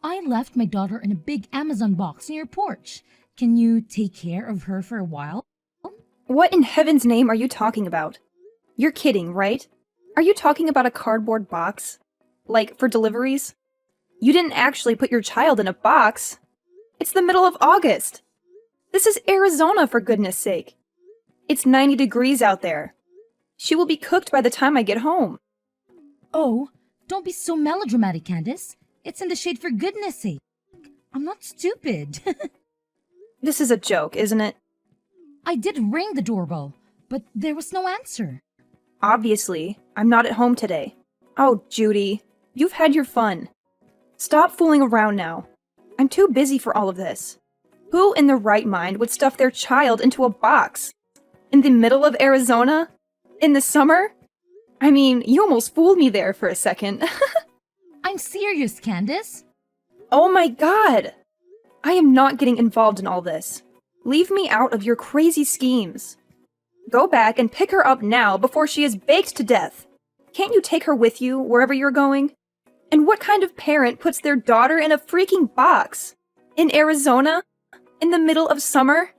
I left my daughter in a big Amazon box near your porch. Can you take care of her for a while? What in heaven's name are you talking about? You're kidding, right? Are you talking about a cardboard box? Like, for deliveries? You didn't actually put your child in a box. It's the middle of August. This is Arizona, for goodness sake. It's 90 degrees out there. She will be cooked by the time I get home. Oh, don't be so melodramatic, Candace. It's in the shade for goodness sake. I'm not stupid. This is a joke, isn't it? I did ring the doorbell, but there was no answer. Obviously, I'm not at home today. Oh, Judy, you've had your fun. Stop fooling around now. I'm too busy for all of this. Who in their right mind would stuff their child into a box? In the middle of Arizona? In the summer? I mean, you almost fooled me there for a second. I'm serious, Candace. Oh my god! I am not getting involved in all this. Leave me out of your crazy schemes. Go back and pick her up now before she is baked to death. Can't you take her with you wherever you're going? And what kind of parent puts their daughter in a freaking box? In Arizona? In the middle of summer?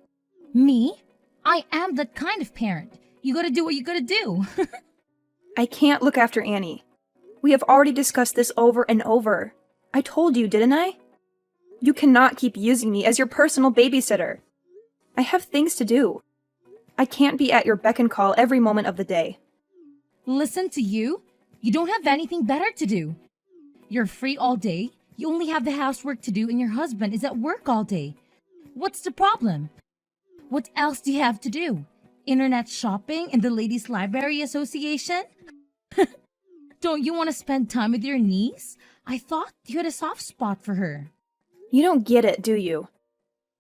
Me? I am that kind of parent. You gotta do what you gotta do. I can't look after Annie. We have already discussed this over and over. I told you, didn't I? You cannot keep using me as your personal babysitter. I have things to do. I can't be at your beck and call every moment of the day. Listen to you. You don't have anything better to do. You're free all day. You only have the housework to do and your husband is at work all day. What's the problem? What else do you have to do? Internet shopping and the Ladies Library Association? Don't you want to spend time with your niece? I thought you had a soft spot for her. You don't get it, do you?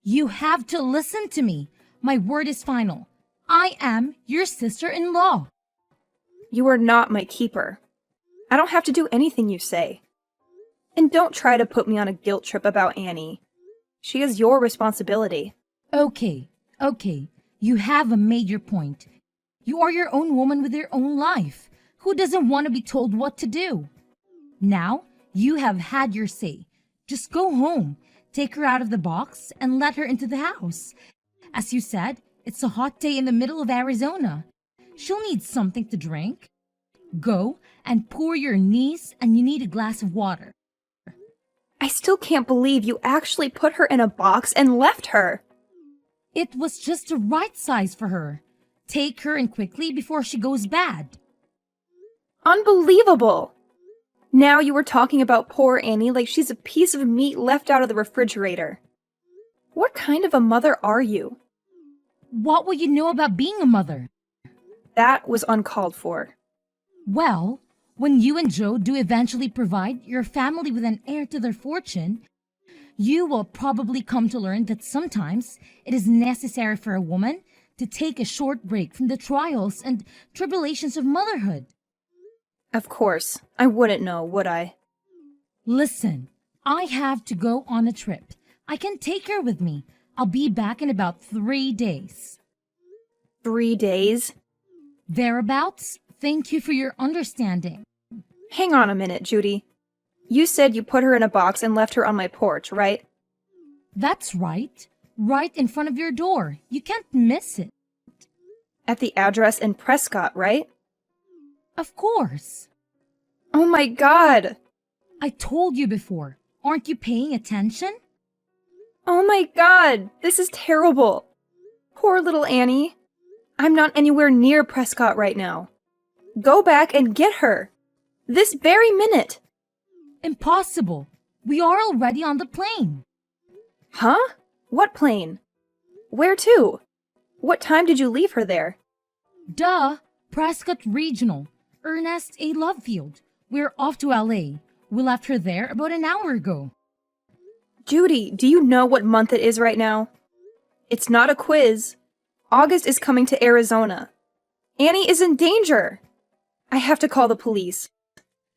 You have to listen to me. My word is final. I am your sister-in-law. You are not my keeper. I don't have to do anything you say. And don't try to put me on a guilt trip about Annie. She is your responsibility. Okay. You have made your point. You are your own woman with your own life. Who doesn't want to be told what to do? Now, you have had your say. Just go home, take her out of the box, and let her into the house. As you said, it's a hot day in the middle of Arizona. She'll need something to drink. Go and pour your niece, and you need a glass of water. I still can't believe you actually put her in a box and left her. It was just the right size for her. Take her in quickly before she goes bad. Unbelievable! Now you were talking about poor Annie like she's a piece of meat left out of the refrigerator. What kind of a mother are you? What will you know about being a mother? That was uncalled for. Well, when you and Joe do eventually provide your family with an heir to their fortune, you will probably come to learn that sometimes it is necessary for a woman to take a short break from the trials and tribulations of motherhood. Of course, I wouldn't know, would I? Listen, I have to go on a trip. I can take her with me. I'll be back in about 3 days. 3 days? Thereabouts. Thank you for your understanding. Hang on a minute, Judy. You said you put her in a box and left her on my porch, right? That's right. Right in front of your door. You can't miss it. At the address in Prescott, right? Of course. Oh my god! I told you before. Aren't you paying attention? Oh my god! This is terrible! Poor little Annie. I'm not anywhere near Prescott right now. Go back and get her! This very minute! Impossible. We are already on the plane. Huh? What plane? Where to? What time did you leave her there? Duh. Prescott Regional. Ernest A. Lovefield. We're off to LA. We left her there about an hour ago. Judy, do you know what month it is right now? It's not a quiz. August is coming to Arizona. Annie is in danger. I have to call the police.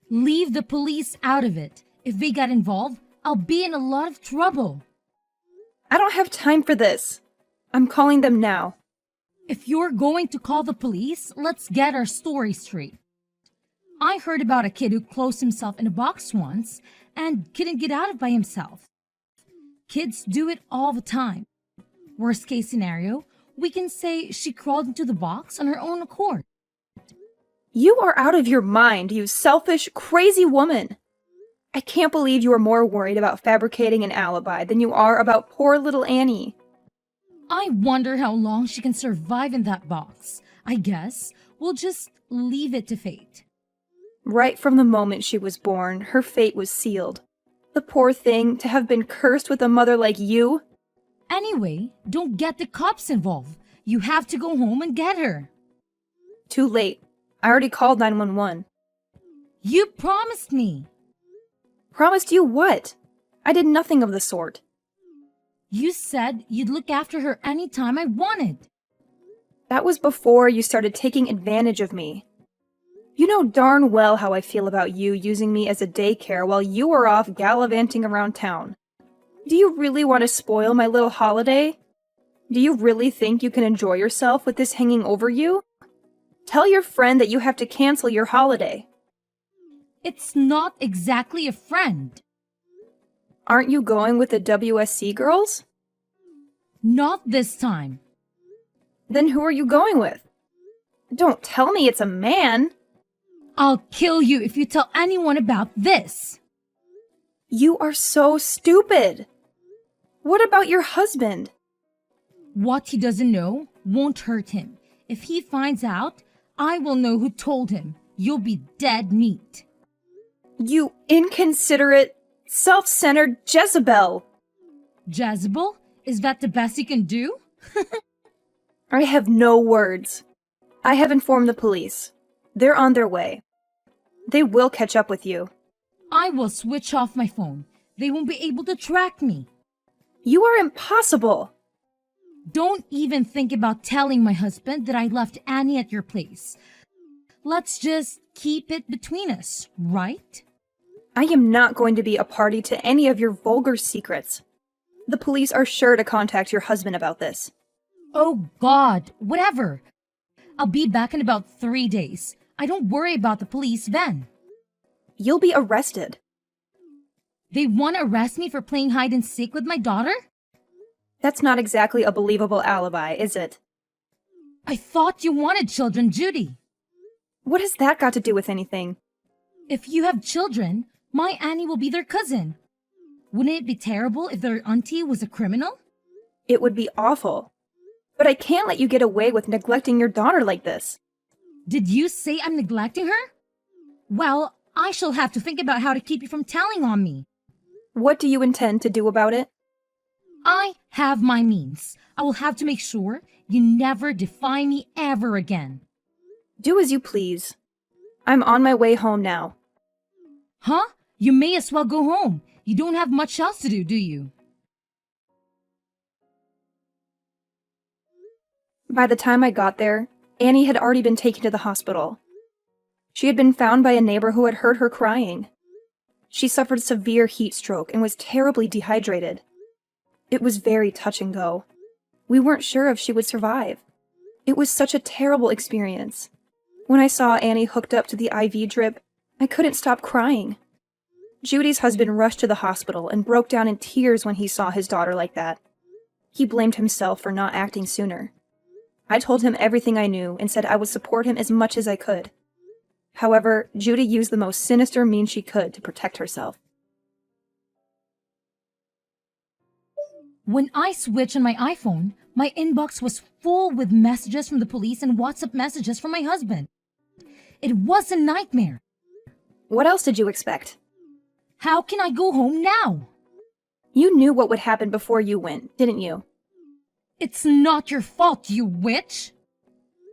Leave the police out of it. If they get involved, I'll be in a lot of trouble. I don't have time for this. I'm calling them now. If you're going to call the police, let's get our story straight. I heard about a kid who closed himself in a box once, and couldn't get out of by himself. Kids do it all the time. Worst case scenario, we can say she crawled into the box on her own accord. You are out of your mind, you selfish, crazy woman. I can't believe you are more worried about fabricating an alibi than you are about poor little Annie. I wonder how long she can survive in that box. I guess we'll just leave it to fate. Right from the moment she was born, her fate was sealed. The poor thing, to have been cursed with a mother like you. Anyway, don't get the cops involved. You have to go home and get her. Too late. I already called 911. You promised me. Promised you what? I did nothing of the sort. You said you'd look after her anytime I wanted. That was before you started taking advantage of me. You know darn well how I feel about you using me as a daycare while you are off gallivanting around town. Do you really want to spoil my little holiday? Do you really think you can enjoy yourself with this hanging over you? Tell your friend that you have to cancel your holiday. It's not exactly a friend. Aren't you going with the WSC girls? Not this time. Then who are you going with? Don't tell me it's a man. I'll kill you if you tell anyone about this. You are so stupid. What about your husband? What he doesn't know won't hurt him. If he finds out, I will know who told him. You'll be dead meat. You inconsiderate, self-centered Jezebel. Jezebel? Is that the best you can do? I have no words. I have informed the police. They're on their way. They will catch up with you. I will switch off my phone. They won't be able to track me. You are impossible. Don't even think about telling my husband that I left Annie at your place. Let's just keep it between us, right? I am not going to be a party to any of your vulgar secrets. The police are sure to contact your husband about this. Oh God, whatever. I'll be back in about 3 days. I don't worry about the police then. You'll be arrested. They want to arrest me for playing hide and seek with my daughter? That's not exactly a believable alibi, is it? I thought you wanted children, Judy. What has that got to do with anything? If you have children, my Annie will be their cousin. Wouldn't it be terrible if their auntie was a criminal? It would be awful. But I can't let you get away with neglecting your daughter like this. Did you say I'm neglecting her? Well, I shall have to think about how to keep you from telling on me. What do you intend to do about it? I have my means. I will have to make sure you never defy me ever again. Do as you please. I'm on my way home now. Huh? You may as well go home. You don't have much else to do you? By the time I got there, Annie had already been taken to the hospital. She had been found by a neighbor who had heard her crying. She suffered severe heat stroke and was terribly dehydrated. It was very touch and go. We weren't sure if she would survive. It was such a terrible experience. When I saw Annie hooked up to the IV drip, I couldn't stop crying. Judy's husband rushed to the hospital and broke down in tears when he saw his daughter like that. He blamed himself for not acting sooner. I told him everything I knew and said I would support him as much as I could. However, Judy used the most sinister means she could to protect herself. When I switched on my iPhone, my inbox was full with messages from the police and WhatsApp messages from my husband. It was a nightmare. What else did you expect? How can I go home now? You knew what would happen before you went, didn't you? It's not your fault, you witch!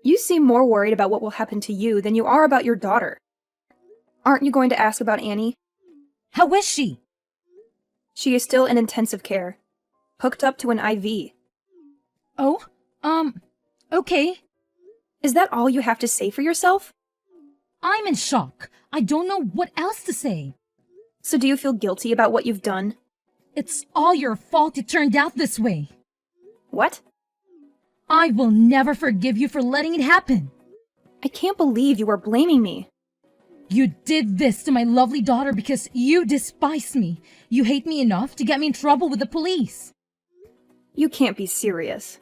You seem more worried about what will happen to you than you are about your daughter. Aren't you going to ask about Annie? How is she? She is still in intensive care, hooked up to an IV. Oh, okay. Is that all you have to say for yourself? I'm in shock. I don't know what else to say. So do you feel guilty about what you've done? It's all your fault it turned out this way. What? I will never forgive you for letting it happen. I can't believe you are blaming me. You did this to my lovely daughter because you despise me. You hate me enough to get me in trouble with the police. You can't be serious.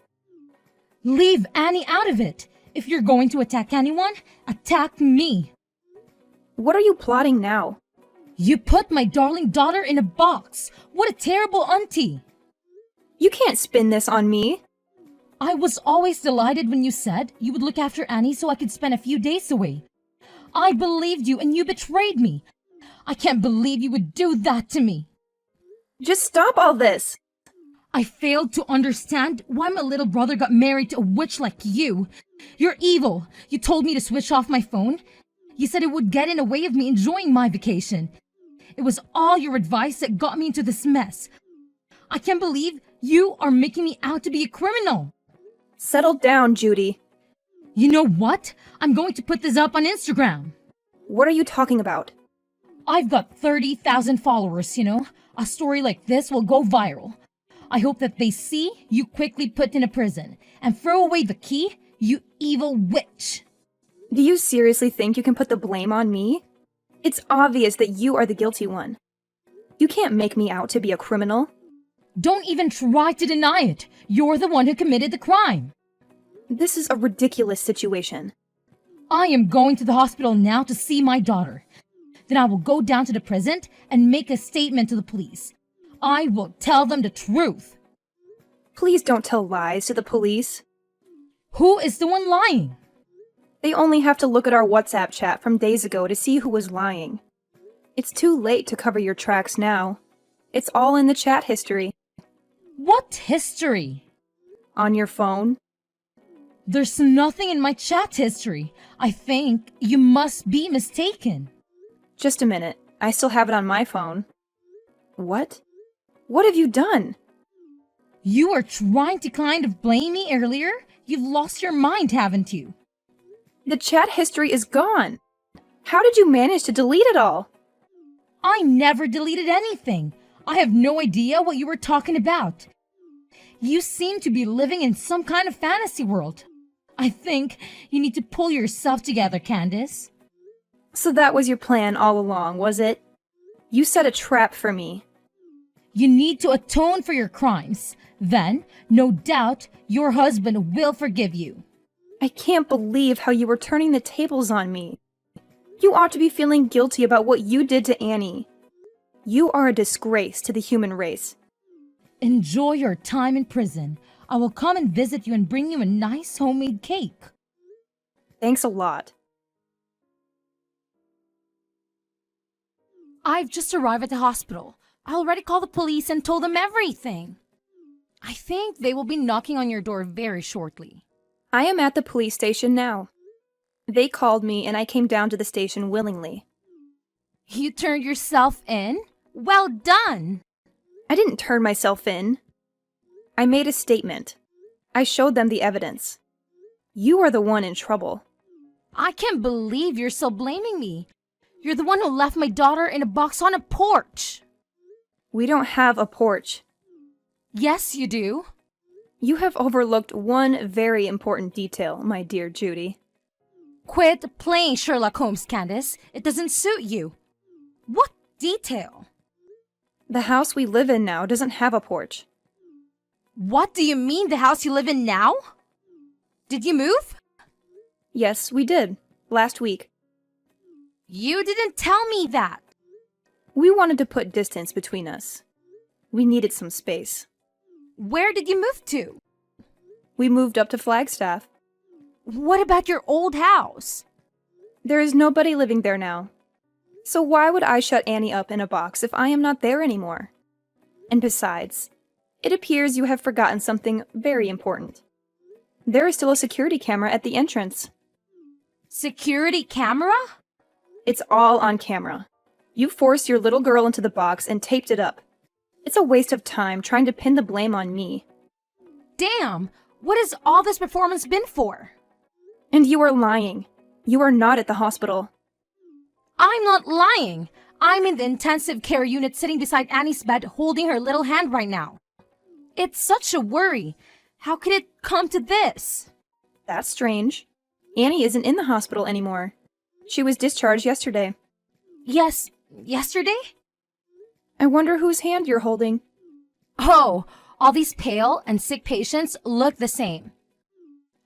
Leave Annie out of it. If you're going to attack anyone, attack me. What are you plotting now? You put my darling daughter in a box. What a terrible auntie. You can't spin this on me. I was always delighted when you said you would look after Annie so I could spend a few days away. I believed you and you betrayed me. I can't believe you would do that to me. Just stop all this. I failed to understand why my little brother got married to a witch like you. You're evil. You told me to switch off my phone. You said it would get in the way of me enjoying my vacation. It was all your advice that got me into this mess. I can't believe you are making me out to be a criminal. Settle down, Judy. You know what? I'm going to put this up on Instagram. What are you talking about? I've got 30,000 followers, you know. A story like this will go viral. I hope that they see you quickly put in a prison and throw away the key, you evil witch. Do you seriously think you can put the blame on me? It's obvious that you are the guilty one. You can't make me out to be a criminal. Don't even try to deny it. You're the one who committed the crime. This is a ridiculous situation. I am going to the hospital now to see my daughter. Then I will go down to the prison and make a statement to the police. I will tell them the truth. Please don't tell lies to the police. Who is the one lying? They only have to look at our WhatsApp chat from days ago to see who was lying. It's too late to cover your tracks now. It's all in the chat history. What history? On your phone. There's nothing in my chat history. I think you must be mistaken. Just a minute. I still have it on my phone. What? What have you done? You were trying to kind of blame me earlier? You've lost your mind, haven't you? The chat history is gone. How did you manage to delete it all? I never deleted anything. I have no idea what you were talking about. You seem to be living in some kind of fantasy world. I think you need to pull yourself together, Candace. So that was your plan all along, was it? You set a trap for me. You need to atone for your crimes. Then, no doubt, your husband will forgive you. I can't believe how you were turning the tables on me. You ought to be feeling guilty about what you did to Annie. You are a disgrace to the human race. Enjoy your time in prison. I will come and visit you and bring you a nice homemade cake. Thanks a lot. I've just arrived at the hospital. I already called the police and told them everything. I think they will be knocking on your door very shortly. I am at the police station now. They called me and I came down to the station willingly. You turned yourself in? Well done! I didn't turn myself in. I made a statement. I showed them the evidence. You are the one in trouble. I can't believe you're still blaming me. You're the one who left my daughter in a box on a porch. We don't have a porch. Yes, you do. You have overlooked one very important detail, my dear Judy. Quit playing Sherlock Holmes, Candace. It doesn't suit you. What detail? The house we live in now doesn't have a porch. What do you mean, the house you live in now? Did you move? Yes, we did. Last week. You didn't tell me that. We wanted to put distance between us. We needed some space. Where did you move to? We moved up to Flagstaff. What about your old house? There is nobody living there now. So why would I shut Annie up in a box if I am not there anymore? And besides, it appears you have forgotten something very important. There is still a security camera at the entrance. Security camera? It's all on camera. You forced your little girl into the box and taped it up. It's a waste of time trying to pin the blame on me. Damn! What has all this performance been for? And you are lying. You are not at the hospital. I'm not lying. I'm in the intensive care unit sitting beside Annie's bed holding her little hand right now. It's such a worry. How could it come to this? That's strange. Annie isn't in the hospital anymore. She was discharged yesterday. Yes, yesterday? I wonder whose hand you're holding. Oh, all these pale and sick patients look the same.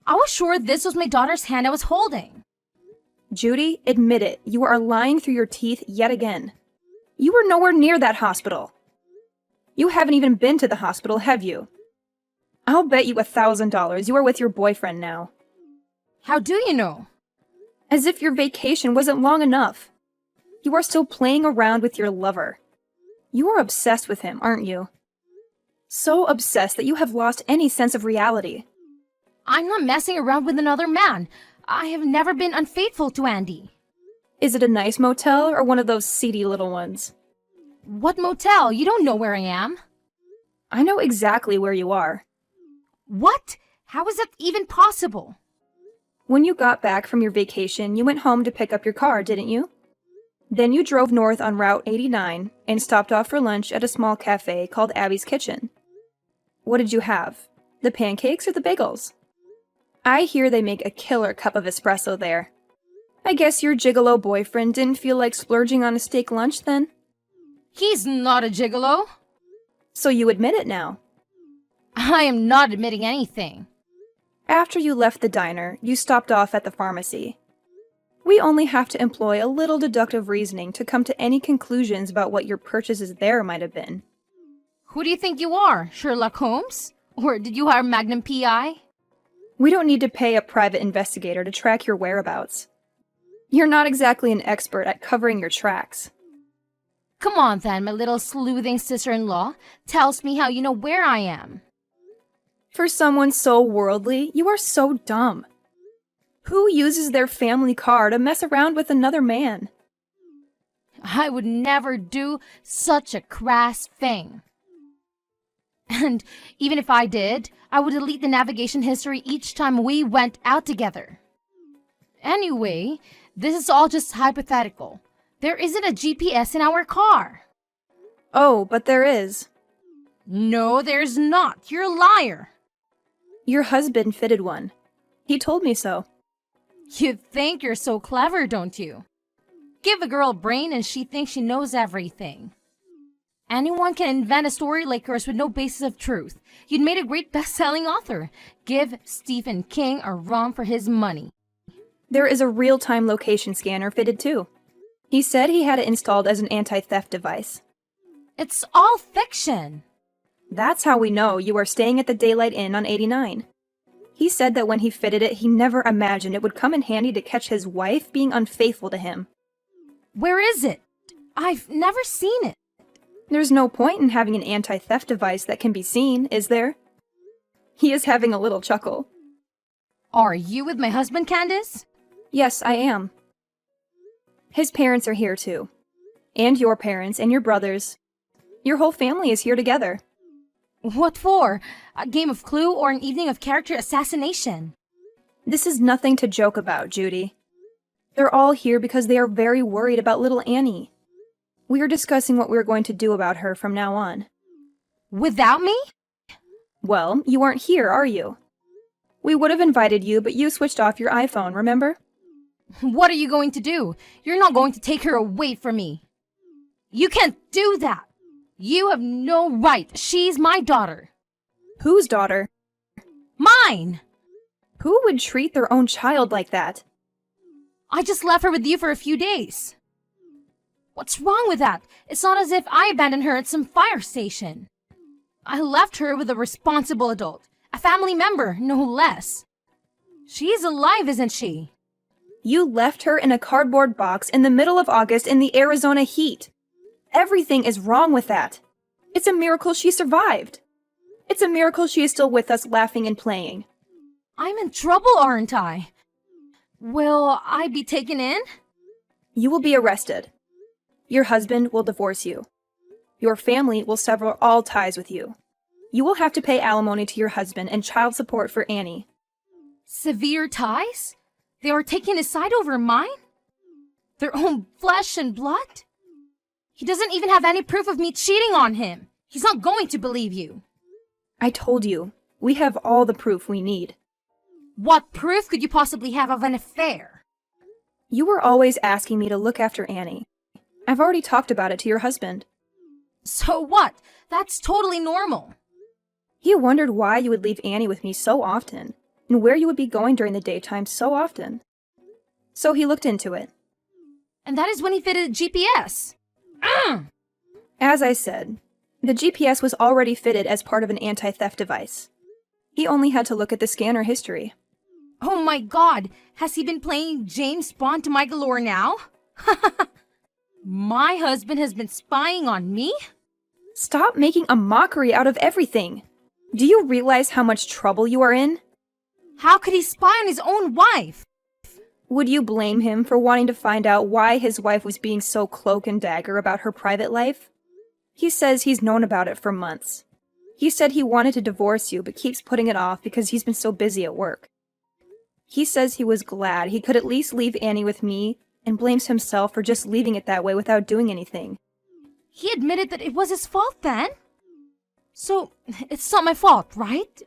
I was sure this was my daughter's hand I was holding. Judy, admit it. You are lying through your teeth yet again. You were nowhere near that hospital. You haven't even been to the hospital, have you? I'll bet you $1,000 you are with your boyfriend now. How do you know? As if your vacation wasn't long enough. You are still playing around with your lover. You are obsessed with him, aren't you? So obsessed that you have lost any sense of reality. I'm not messing around with another man. I have never been unfaithful to Andy. Is it a nice motel or one of those seedy little ones? What motel? You don't know where I am. I know exactly where you are. What? How is that even possible? When you got back from your vacation, you went home to pick up your car, didn't you? Then you drove north on Route 89 and stopped off for lunch at a small cafe called Abby's Kitchen. What did you have? The pancakes or the bagels? I hear they make a killer cup of espresso there. I guess your gigolo boyfriend didn't feel like splurging on a steak lunch then? He's not a gigolo. So you admit it now. I am not admitting anything. After you left the diner, you stopped off at the pharmacy. We only have to employ a little deductive reasoning to come to any conclusions about what your purchases there might have been. Who do you think you are, Sherlock Holmes? Or did you hire Magnum P.I.? We don't need to pay a private investigator to track your whereabouts. You're not exactly an expert at covering your tracks. Come on then, my little sleuthing sister-in-law. Tells me how you know where I am. For someone so worldly, you are so dumb. Who uses their family car to mess around with another man? I would never do such a crass thing. And even if I did, I would delete the navigation history each time we went out together. Anyway, this is all just hypothetical. There isn't a GPS in our car. Oh, but there is. No, there's not. You're a liar. Your husband fitted one. He told me so. You think you're so clever, don't you? Give a girl a brain and she thinks she knows everything. Anyone can invent a story like yours with no basis of truth. You'd made a great best-selling author. Give Stephen King a run for his money. There is a real-time location scanner fitted too. He said he had it installed as an anti-theft device. It's all fiction. That's how we know you are staying at the Daylight Inn on 89. He said that when he fitted it, he never imagined it would come in handy to catch his wife being unfaithful to him. Where is it? I've never seen it. There's no point in having an anti-theft device that can be seen, is there? He is having a little chuckle. Are you with my husband, Candace? Yes, I am. His parents are here too. And your parents and your brothers. Your whole family is here together. What for? A game of Clue or an evening of character assassination? This is nothing to joke about, Judy. They're all here because they are very worried about little Annie. We are discussing what we're going to do about her from now on. Without me? Well, you aren't here, are you? We would have invited you, but you switched off your iPhone, remember? What are you going to do? You're not going to take her away from me. You can't do that. You have no right. She's my daughter. Whose daughter? Mine! Who would treat their own child like that? I just left her with you for a few days. What's wrong with that? It's not as if I abandoned her at some fire station. I left her with a responsible adult, a family member, no less. She's alive, isn't she? You left her in a cardboard box in the middle of August in the Arizona heat. Everything is wrong with that. It's a miracle she survived. It's a miracle she is still with us laughing and playing. I'm in trouble, aren't I? Will I be taken in? You will be arrested. Your husband will divorce you. Your family will sever all ties with you. You will have to pay alimony to your husband and child support for Annie. Severe ties? They are taking his side over mine? Their own flesh and blood? He doesn't even have any proof of me cheating on him. He's not going to believe you. I told you, we have all the proof we need. What proof could you possibly have of an affair? You were always asking me to look after Annie. I've already talked about it to your husband. So what? That's totally normal. He wondered why you would leave Annie with me so often, and where you would be going during the daytime so often. So he looked into it. And that is when he fitted GPS. As I said, the GPS was already fitted as part of an anti-theft device. He only had to look at the scanner history. Oh my god, has he been playing James Bond to my galore now? My husband has been spying on me? Stop making a mockery out of everything. Do you realize how much trouble you are in? How could he spy on his own wife? Would you blame him for wanting to find out why his wife was being so cloak and dagger about her private life? He says he's known about it for months. He said he wanted to divorce you but keeps putting it off because he's been so busy at work. He says he was glad he could at least leave Annie with me and blames himself for just leaving it that way without doing anything. He admitted that it was his fault then? So, it's not my fault, right?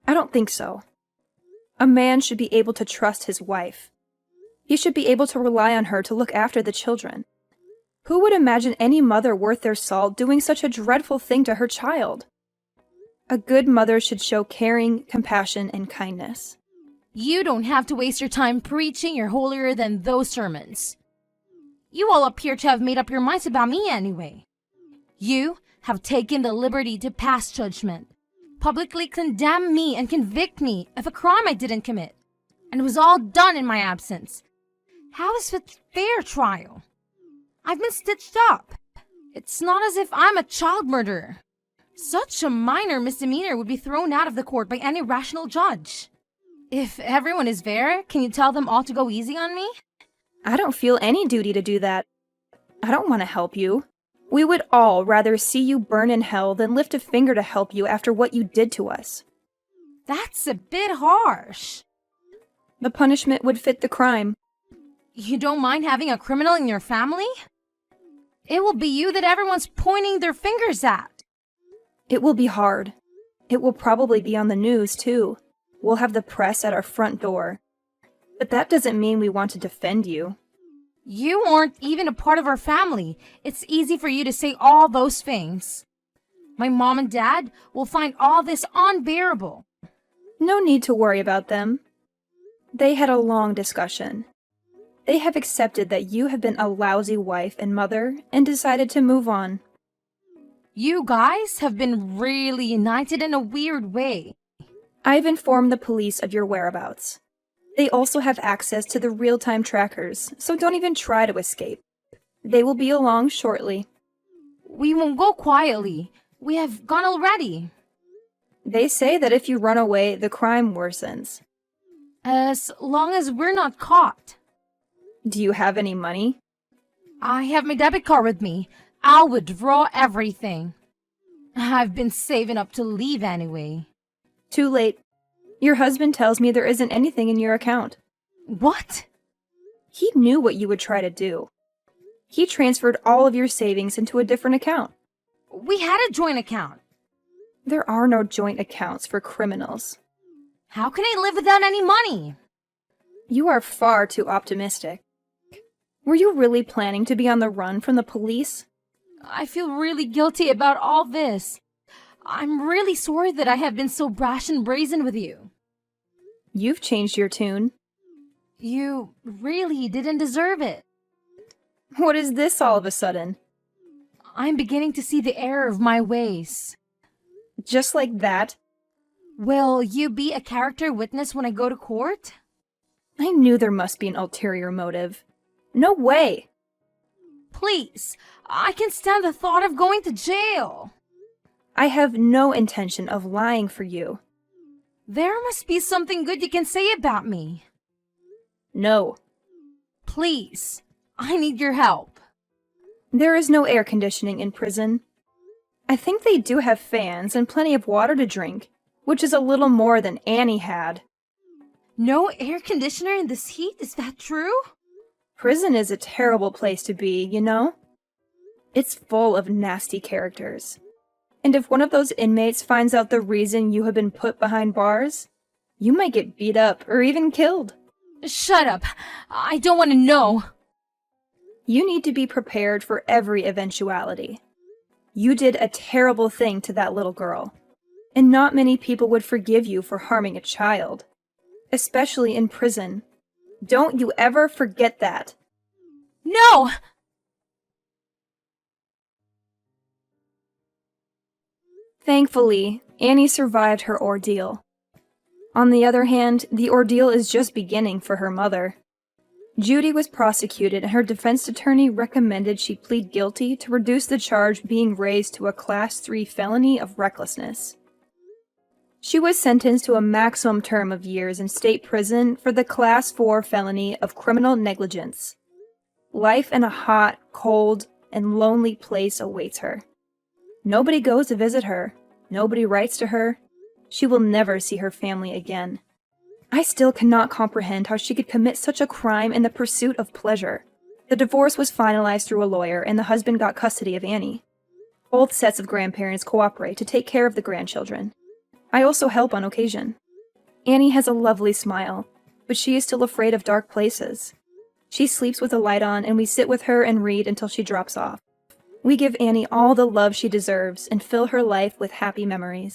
I don't think so. A man should be able to trust his wife. He should be able to rely on her to look after the children. Who would imagine any mother worth their salt doing such a dreadful thing to her child? A good mother should show caring, compassion, and kindness. You don't have to waste your time preaching your holier-than-thou sermons. You all appear to have made up your minds about me anyway. You have taken the liberty to pass judgment, publicly condemn me and convict me of a crime I didn't commit, and it was all done in my absence. How is it fair trial? I've been stitched up. It's not as if I'm a child murderer. Such a minor misdemeanor would be thrown out of the court by any rational judge. If everyone is fair, can you tell them all to go easy on me? I don't feel any duty to do that. I don't want to help you. We would all rather see you burn in hell than lift a finger to help you after what you did to us. That's a bit harsh. The punishment would fit the crime. You don't mind having a criminal in your family? It will be you that everyone's pointing their fingers at. It will be hard. It will probably be on the news, too. We'll have the press at our front door. But that doesn't mean we want to defend you. You aren't even a part of our family. It's easy for you to say all those things. My mom and dad will find all this unbearable. No need to worry about them. They had a long discussion. They have accepted that you have been a lousy wife and mother and decided to move on. You guys have been really united in a weird way. I've informed the police of your whereabouts. They also have access to the real-time trackers, so don't even try to escape. They will be along shortly. We won't go quietly. We have gone already. They say that if you run away, the crime worsens. As long as we're not caught. Do you have any money? I have my debit card with me. I'll withdraw everything. I've been saving up to leave anyway. Too late. Your husband tells me there isn't anything in your account. What? He knew what you would try to do. He transferred all of your savings into a different account. We had a joint account. There are no joint accounts for criminals. How can I live without any money? You are far too optimistic. Were you really planning to be on the run from the police? I feel really guilty about all this. I'm really sorry that I have been so brash and brazen with you. You've changed your tune. You really didn't deserve it. What is this all of a sudden? I'm beginning to see the error of my ways. Just like that? Will you be a character witness when I go to court? I knew there must be an ulterior motive. No way! Please, I can stand the thought of going to jail. I have no intention of lying for you. There must be something good you can say about me. No. Please, I need your help. There is no air conditioning in prison. I think they do have fans and plenty of water to drink, which is a little more than Annie had. No air conditioner in this heat, is that true? Prison is a terrible place to be, you know? It's full of nasty characters. And if one of those inmates finds out the reason you have been put behind bars, you might get beat up or even killed. Shut up. I don't want to know. You need to be prepared for every eventuality. You did a terrible thing to that little girl, and not many people would forgive you for harming a child, especially in prison. Don't you ever forget that. No! Thankfully, Annie survived her ordeal. On the other hand, the ordeal is just beginning for her mother. Judy was prosecuted and her defense attorney recommended she plead guilty to reduce the charge being raised to a Class 3 felony of recklessness. She was sentenced to a maximum term of years in state prison for the Class 4 felony of criminal negligence. Life in a hot, cold, and lonely place awaits her. Nobody goes to visit her. Nobody writes to her. She will never see her family again. I still cannot comprehend how she could commit such a crime in the pursuit of pleasure. The divorce was finalized through a lawyer, and the husband got custody of Annie. Both sets of grandparents cooperate to take care of the grandchildren. I also help on occasion. Annie has a lovely smile, but she is still afraid of dark places. She sleeps with a light on, and we sit with her and read until she drops off. We give Annie all the love she deserves and fill her life with happy memories.